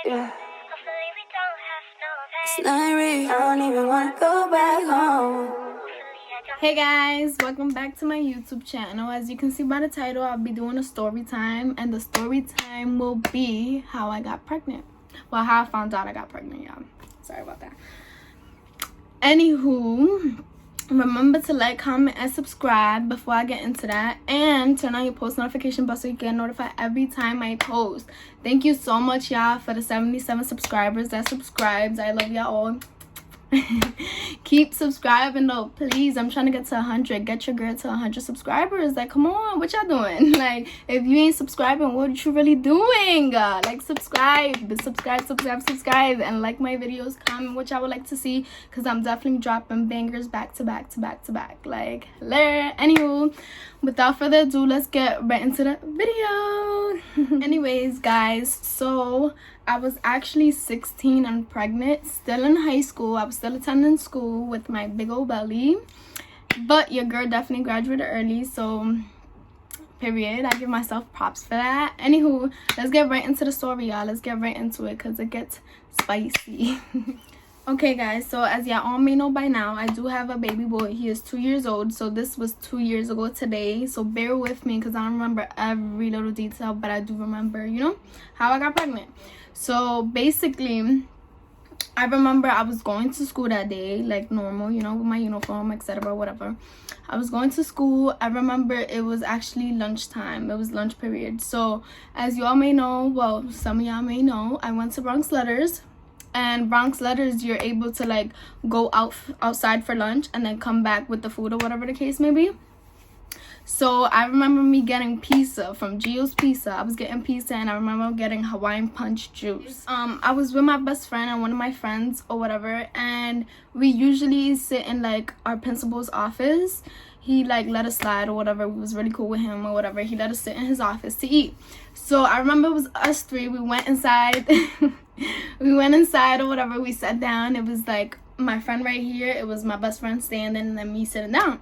Yeah. It's not real. I don't even want to go back home. Hey guys, welcome back to my YouTube channel. As you can see by the title, I'll be doing a story time, and the story time will be how I got pregnant. Well, how I found out I got pregnant, y'all. Sorry about that. Anywho, remember to like, comment, and subscribe before I get into that, and turn on your post notification bell so you get notified every time I post. Thank you so much, y'all, for the 77 subscribers that subscribes. I love y'all all. Keep subscribing though, please. I'm trying to get to 100. Get your girl to 100 subscribers. Like, come on, what y'all doing? Like, if you ain't subscribing, what you really doing? Like, subscribe, and like my videos. Comment what y'all would like to see, because I'm definitely dropping bangers back to back. Like, anywho, without further ado, let's get right into the video. Anyways, guys, so I was actually 16 and pregnant, still in high school. I was still attending school with my big old belly, but your girl definitely graduated early, so period. I give myself props for that. Anywho, let's get right into the story, y'all. Let's get right into it, because it gets spicy. Okay guys, so as y'all all may know by now, I do have a baby boy. He is 2 years old, so this was 2 years ago today, so bear with me because I don't remember every little detail, but I do remember, you know, how I got pregnant. So basically, I remember I was going to school that day like normal, you know, with my uniform, etc., whatever. I was going to school. I remember it was actually lunchtime. It was lunch period. So as you all may know, well, some of y'all may know, I went to Bronx Letters. And Bronx Letters, you're able to like go outside for lunch and then come back with the food or whatever the case may be. So I remember me getting pizza from Gio's Pizza. I was getting pizza, and I remember getting Hawaiian Punch juice. I was with my best friend and one of my friends or whatever, and we usually sit in like our principal's office. He like let us slide or whatever. We was really cool with him or whatever. He let us sit in his office to eat. So I remember it was us three. We went inside. We went inside or whatever. We sat down. It was like my friend right here. It was my best friend standing, and then me sitting down.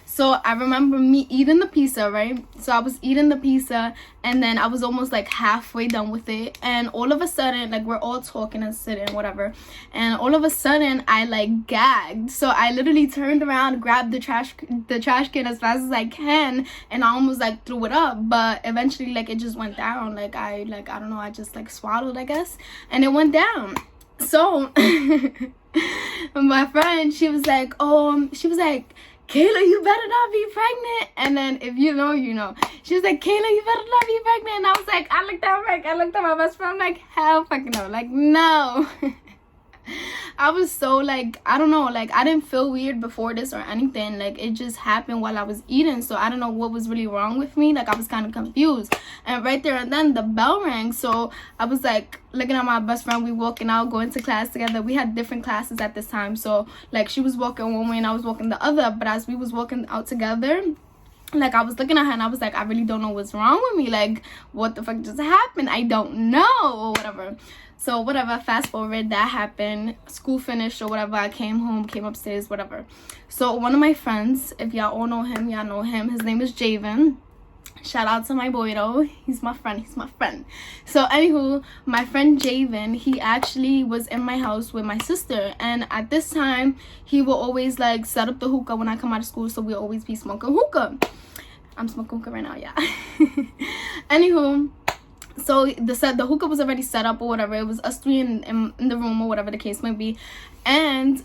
So I remember me eating the pizza, right? So I was eating the pizza, and then I was almost like halfway done with it, and all of a sudden, like, we're all talking and sitting, whatever, and all of a sudden I like gagged. So I literally turned around, grabbed the trash can as fast as I can, and I almost like threw it up, but eventually like it just went down. Like I don't know, I just like swallowed, I guess, and it went down. So my friend, she was like, Kayla, you better not be pregnant. And then if you know, you know. She was like, Kayla, you better not be pregnant. And I was like, I looked at my best friend, I'm like, hell fucking no. Like, no. I was so like, I don't know, like I didn't feel weird before this or anything. Like it just happened while I was eating, so I don't know what was really wrong with me. Like I was kind of confused, and right there and then the bell rang. So I was like looking at my best friend. We walking out, going to class together. We had different classes at this time, so like she was walking one way and I was walking the other. But as we was walking out together, like I was looking at her and I was like, I really don't know what's wrong with me. Like what the fuck just happened? I don't know, or whatever. So whatever, fast forward, that happened, school finished or whatever. I came home, came upstairs, whatever. So one of my friends, if y'all all know him, y'all know him. His name is Javen. Shout out to my boy though. He's my friend. So anywho, my friend Javen, he actually was in my house with my sister, and at this time he will always like set up the hookah when I come out of school, so we'll always be smoking hookah. I'm smoking hookah right now, yeah. Anywho, so the hookah was already set up or whatever. It was us three in the room or whatever the case might be, and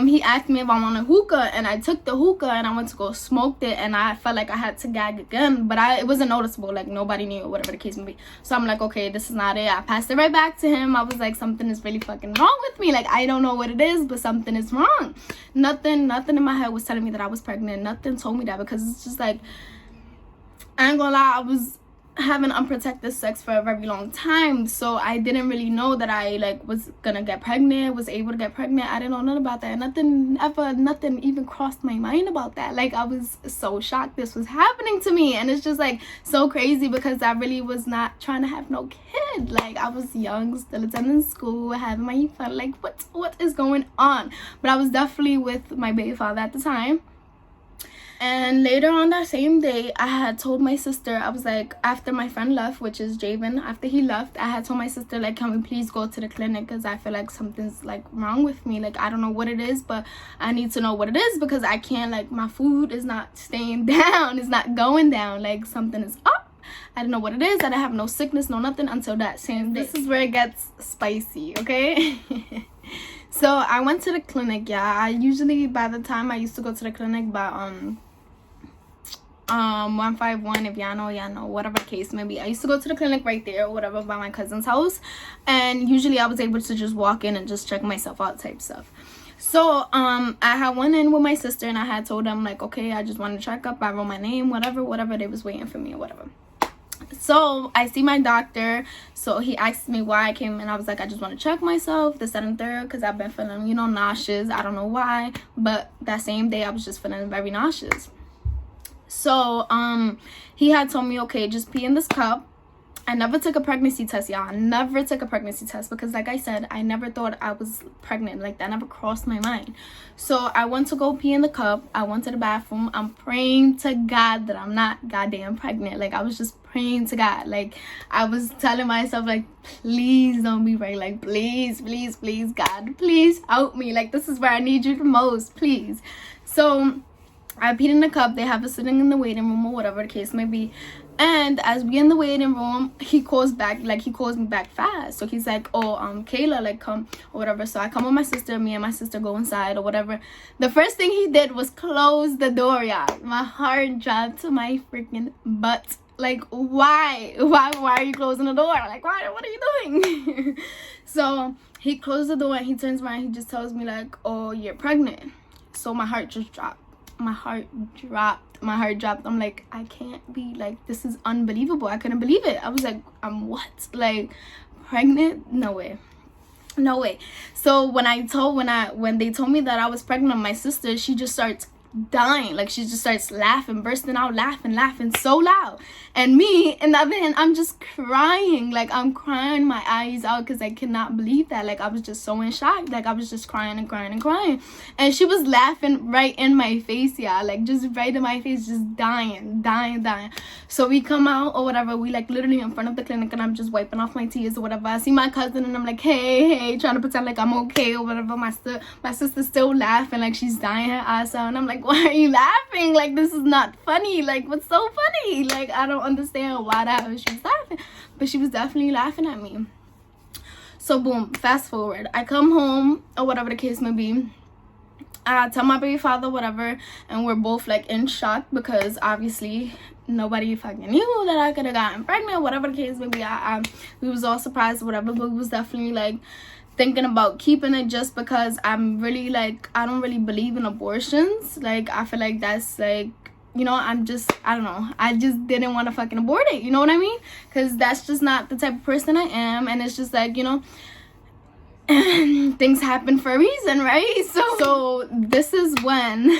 he asked me if I want a hookah, and I took the hookah and I went to go smoke it, and I felt like I had to gag again, but it wasn't noticeable, like nobody knew, whatever the case may be. So I'm like, okay, this is not it. I passed it right back to him. I was like, something is really fucking wrong with me. Like I don't know what it is, but something is wrong. Nothing in my head was telling me that I was pregnant. Nothing told me that, because it's just like, I ain't gonna lie, I was having unprotected sex for a very long time, so I didn't really know that I like was gonna get pregnant, was able to get pregnant. I didn't know nothing about that. Nothing even crossed my mind about that. Like I was so shocked this was happening to me, and it's just like so crazy because I really was not trying to have no kid. Like I was young, still attending school, having my fun. Like what is going on? But I was definitely with my baby father at the time. And later on that same day, I had told my sister, I was like, after my friend left, which is Javen, after he left, I had told my sister, like, can we please go to the clinic, because I feel like something's like wrong with me. Like, I don't know what it is, but I need to know what it is, because I can't, like, my food is not staying down, it's not going down, like something is up. I don't know what it is. I didn't have no sickness, no nothing until that same day. This is where it gets spicy, okay? So I went to the clinic. Yeah, I usually, by the time I used to go to the clinic by 151, if y'all know, whatever the case may be. I used to go to the clinic right there or whatever by my cousin's house, and usually I was able to just walk in and just check myself out type stuff. So I had went in with my sister, and I had told them, like, okay, I just wanted to check up. I wrote my name, whatever, they was waiting for me or whatever. So I see my doctor, so he asked me why I came, and I was like, I just want to check myself, this, that, and third, because I've been feeling, you know, nauseous. I don't know why, but that same day I was just feeling very nauseous. So he had told me, okay, just pee in this cup. I never took a pregnancy test, y'all. I never took a pregnancy test, because like I said, I never thought I was pregnant. Like, that never crossed my mind. So I went to go pee in the cup. I went to the bathroom. I'm praying to God that I'm not goddamn pregnant. Like, I was just praying to God. Like, I was telling myself, like, please don't be pregnant. Like, please, please, please, God, please help me. Like, this is where I need you the most, please. So I peed in the cup. They have us sitting in the waiting room or whatever the case may be. And as we in the waiting room, he calls me back fast. So he's like, oh, Kayla, like, come or whatever. So I come with my sister. Me and my sister go inside or whatever. The first thing he did was close the door, y'all. My heart dropped to my freaking butt. Like, why are you closing the door? Like, what are you doing? So he closed the door and he turns around and he just tells me, like, oh, you're pregnant. So my heart just dropped. My heart dropped. I'm like, I can't be, like, this is unbelievable. I couldn't believe it. I was like, I'm what? Like, pregnant? No way. So when they told me that I was pregnant, my sister, she just starts dying. Like, she just starts laughing, bursting out laughing so loud. And me, in the other hand, I'm just crying. Like, I'm crying my eyes out because I cannot believe that. Like, I was just so in shock. Like, I was just crying. And she was laughing right in my face, yeah. Like, just right in my face, just dying. So we come out or whatever. We, like, literally in front of the clinic, and I'm just wiping off my tears or whatever. I see my cousin, and I'm like, hey, trying to pretend like I'm okay or whatever. My sister's still laughing, like she's dying her ass out. And I'm like, why are you laughing? Like, this is not funny. Like, what's so funny? Like, I don't understand why that was. She was laughing, but she was definitely laughing at me. So boom, fast forward, I come home or whatever the case may be. I tell my baby father whatever, and we're both like in shock because obviously nobody fucking knew that I could have gotten pregnant, whatever the case may be. We was all surprised or whatever, but we was definitely like thinking about keeping it, just because I'm really like, I don't really believe in abortions. Like, I feel like that's like, you know, I don't know, I just didn't want to fucking abort it, you know what I mean? Because that's just not the type of person I am. And it's just like, you know, things happen for a reason, right? So this is when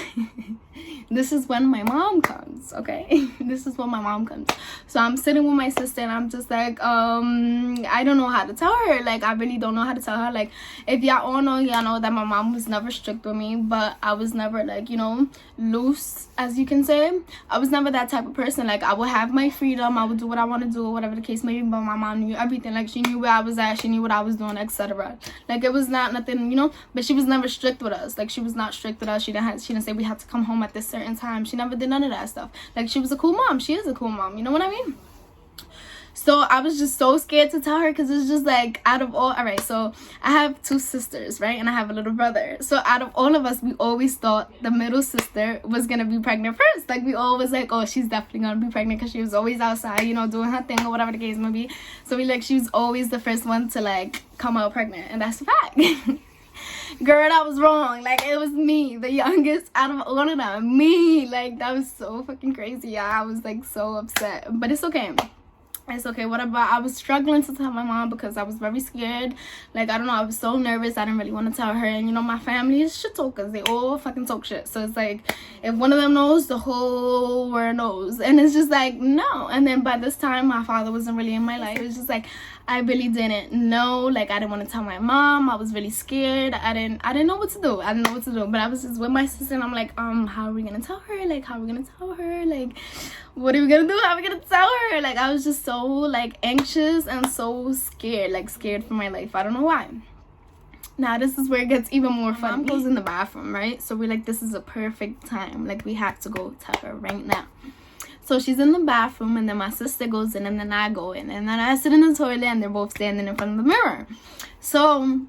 my mom comes, okay? This is when my mom comes. So I'm sitting with my sister, and I'm just like, I don't know how to tell her. Like, I really don't know how to tell her. Like, if y'all all know, y'all know that my mom was never strict with me, but I was never, like, you know, loose, as you can say. I was never that type of person. Like, I would have my freedom. I would do what I want to do, or whatever the case may be, but my mom knew everything. Like, she knew where I was at. She knew what I was doing, etc. Like, it was not nothing, you know, but she was never strict with us. Like, she was not strict with us. She didn't say we had to come home at this certain time. She never did none of that stuff. Like, she was a cool mom. She is a cool mom, you know what I mean? So I was just so scared to tell her, because it's just like, out of all right, so I have 2 sisters, right, and I have a little brother. So out of all of us, we always thought the middle sister was gonna be pregnant first. Like, we always like, oh, she's definitely gonna be pregnant, because she was always outside, you know, doing her thing or whatever the case may be. So we like, she was always the first one to like come out pregnant, and that's a fact. Girl, I was wrong. Like, it was me, the youngest out of all of them. Me. Like, that was so fucking crazy. Yeah, I was like so upset, but it's okay. It's okay, whatever. I was struggling to tell my mom because I was very scared. Like, I don't know, I was so nervous. I didn't really want to tell her. And, you know, my family is shit talkers. They all fucking talk shit. So it's like, if one of them knows, the whole world knows. And it's just like, no. And then by this time, my father wasn't really in my life. It was just like, I really didn't know. Like, I didn't want to tell my mom. I was really scared. I didn't know what to do. I didn't know what to do. But I was just with my sister, and I'm like, how are we gonna tell her? Like, how are we gonna tell her? Like, what are we gonna do? How are we gonna tell her? Like, I was just so like anxious and so scared, like scared for my life. I don't know why. Now this is where it gets even more fun. Mom goes in the bathroom, right? So we're like, this is a perfect time. Like, we have to go tell her right now. So she's in the bathroom, and then my sister goes in, and then I go in, and then I sit in the toilet, and they're both standing in front of the mirror. So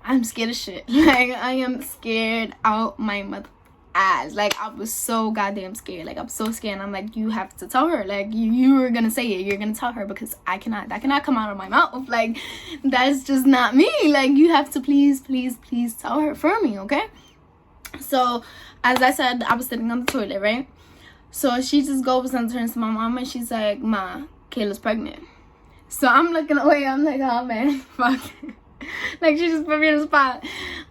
I'm scared as shit. Like, I am scared out my mother ass. Like, I was so goddamn scared. Like, I'm so scared. And I'm like, you have to tell her. Like, you're gonna say it. You're gonna tell her, because that cannot come out of my mouth. Like, that's just not me. Like, you have to please tell her for me, okay? So as I said, I was sitting on the toilet, right? So she just goes and turns to my mom, and she's like, Ma, Kayla's pregnant. So I'm looking away. I'm like, oh man, fuck. Like, she just put me in the spot.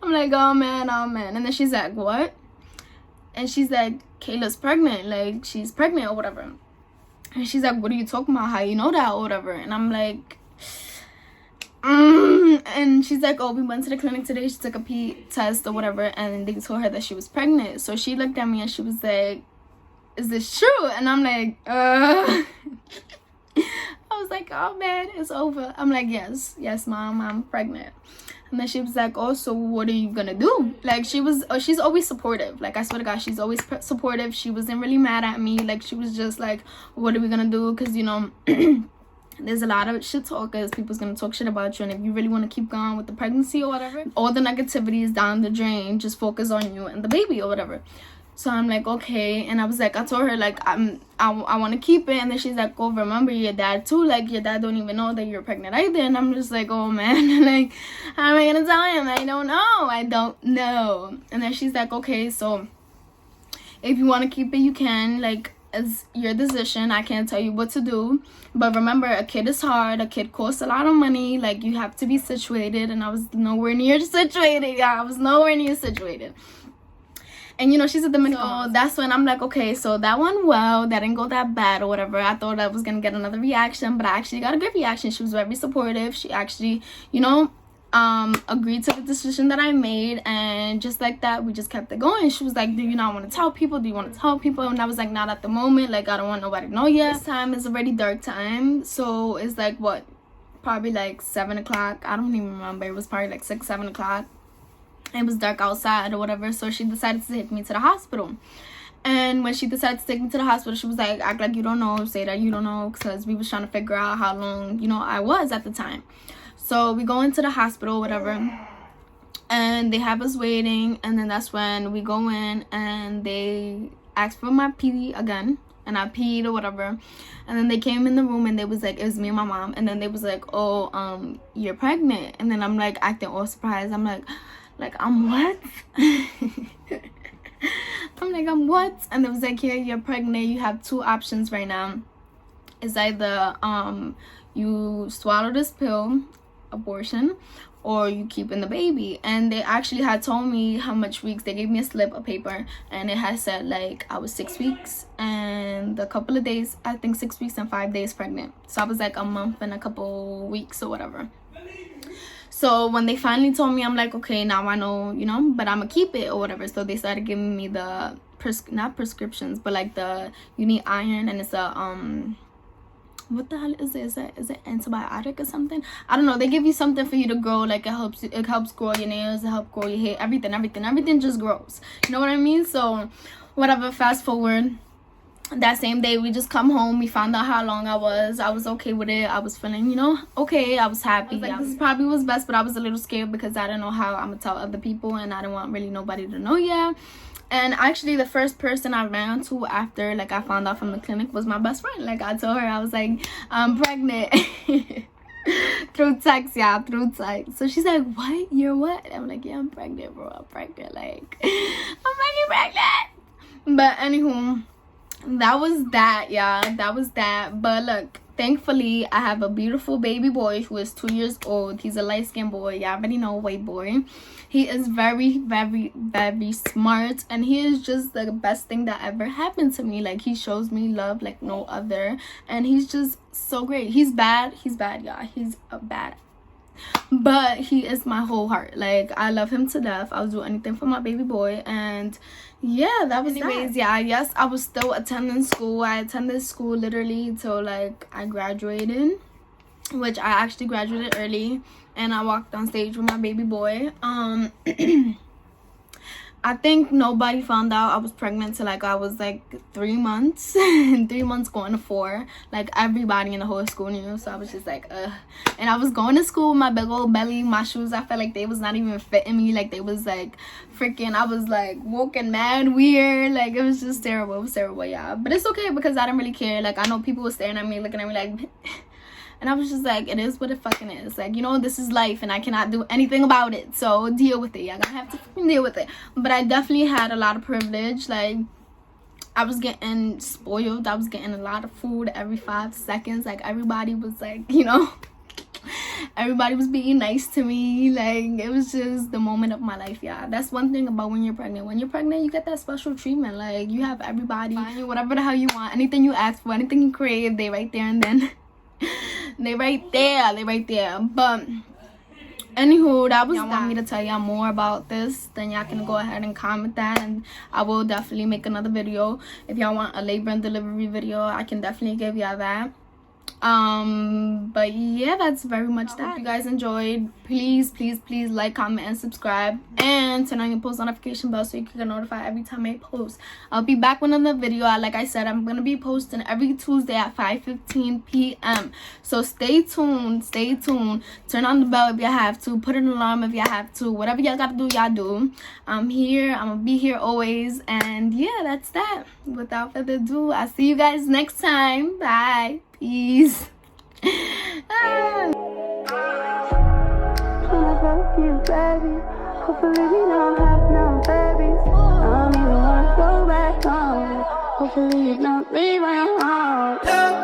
I'm like, oh man. And then she's like, what? And she's like, Kayla's pregnant. Like, she's pregnant or whatever. And she's like, what are you talking about? How you know that or whatever? And I'm like, And she's like, oh, we went to the clinic today. She took a pee test or whatever, and they told her that she was pregnant. So she looked at me, and she was like, is this true? And I'm like, I was like, oh man, it's over. I'm like, yes, Mom, I'm pregnant. And then she was like, oh, so what are you gonna do? Like, she's always supportive. Like, I swear to God, she's always supportive. She wasn't really mad at me. Like, she was just like, what are we gonna do? Because, you know, there's a lot of shit talkers. People's gonna talk shit about you, and if you really want to keep going with the pregnancy or whatever, all the negativity is down the drain. Just focus on you and the baby or whatever. So I'm like, okay. And I was like, I told her, like, I want to keep it. And then she's like, oh, remember your dad too. Like, your dad don't even know that you're pregnant either. And I'm just like, oh man, like, how am I gonna tell him? I don't know. And then she's like, okay, so if you want to keep it, you can. Like, it's your decision. I can't tell you what to do. But remember, a kid is hard. A kid costs a lot of money. Like, you have to be situated. And I was nowhere near situated. Yeah, I was nowhere near situated. And, you know, she's a Dominican. So that's when I'm like, okay, so that went well. That didn't go that bad or whatever. I thought I was going to get another reaction, but I actually got a good reaction. She was very supportive. She actually, you know, agreed to the decision that I made. And just like that, we just kept it going. She was like, do you not want to tell people? Do you want to tell people? And I was like, not at the moment. Like, I don't want nobody to know yet. This time is already dark time. So it's like, what? Probably like 7 o'clock. I don't even remember. It was probably like 6, 7 o'clock. It was dark outside or whatever, so she decided to take me to the hospital. And when she decided to take me to the hospital, she was like, act like you don't know, say that you don't know, because we was trying to figure out how long, you know, I was at the time. So we go into the hospital, whatever, and they have us waiting. And then that's when we go in, and they asked for my pee again, and I peed or whatever. And then they came in the room, and they was like, it was me and my mom. And then they was like, oh, you're pregnant. And then I'm like acting all surprised. I'm like, I'm what? I'm like, I'm what? And it was like, yeah, you're pregnant. You have 2 options right now. It's either you swallow this pill, abortion, or you keeping the baby. And they actually had told me how much weeks. They gave me a slip of paper, and it had said like I was 6 weeks and a couple of days. I think 6 weeks and 5 days pregnant. So I was like a month and a couple weeks or whatever. So when they finally told me, I'm like, okay, now I know, you know, but I'm gonna keep it or whatever. So they started giving me the not prescriptions, but like you need iron, and it's a what the hell is it? Is it antibiotic or something? I don't know. They give you something for you to grow. Like, it helps grow your nails, it helps grow your hair, everything just grows. You know what I mean? So whatever, fast forward. That same day, we just come home. We found out how long I was okay with it. I was feeling, you know, okay. I was happy. Like, this probably was best, but I was a little scared because I didn't know how I'm gonna tell other people, and I didn't want really nobody to know yet. And actually, the first person I ran to after, like, I found out from the clinic was my best friend. Like, I told her, I was like, I'm pregnant. Through text, yeah, through text. So she's like, what? You're what? I'm like, yeah, I'm pregnant, bro. I'm pregnant. Like, I'm fucking pregnant. But anywho, that was that, yeah. That was that. But look, thankfully I have a beautiful baby boy who is 2 years old. He's a light-skinned boy. Y'all already know, white boy. He is very, very, very smart, and he is just the best thing that ever happened to me. Like, he shows me love like no other, and he's just so great. He's bad, y'all. He's a bad, but he is my whole heart. Like, I love him to death. I'll do anything for my baby boy. And yeah, that was anyways that. Yeah, yes, I was still attending school. I attended school literally till like I graduated, which I actually graduated early, and I walked on stage with my baby boy. I think nobody found out I was pregnant till like I was like 3 months. 3 months going to 4. Like, everybody in the whole school knew. So I was just like, ugh. And I was going to school with my big old belly. My shoes, I felt like they was not even fitting me. Like, they was like freaking, I was like walking mad weird. Like, it was just terrible. It was terrible, yeah. But it's okay because I didn't really care. Like, I know people were staring at me, looking at me like and I was just like, it is what it fucking is. Like, you know, this is life and I cannot do anything about it. So deal with it. Y'all gonna have to fucking deal with it. But I definitely had a lot of privilege. Like, I was getting spoiled. I was getting a lot of food every 5 seconds. Like, everybody was like, you know, everybody was being nice to me. Like, it was just the moment of my life, y'all. That's one thing about when you're pregnant. When you're pregnant, you get that special treatment. Like, you have everybody buying you whatever the hell you want. Anything you ask for, anything you crave, they right there and then. They right there. But anywho, that was y'all want me to tell y'all more about this, then y'all can go ahead and comment that, and I will definitely make another video. If y'all want a labor and delivery video, I can definitely give y'all that. But yeah, that's very much that. If you guys enjoyed, please like, comment, and subscribe, and turn on your post notification bell so you can get notified every time I post. I'll be back with another video. Like I said, I'm gonna be posting every Tuesday at 5:15 p.m. so stay tuned. Turn on the bell if you have to, put an alarm if you have to, whatever y'all gotta do, y'all do. I'm here, I'm gonna be here always. And yeah, that's that. Without further ado, I'll see you guys next time. Bye. Peace. Hopefully we don't have no babies. I don't even wanna go back home. Hopefully you don't leave my home.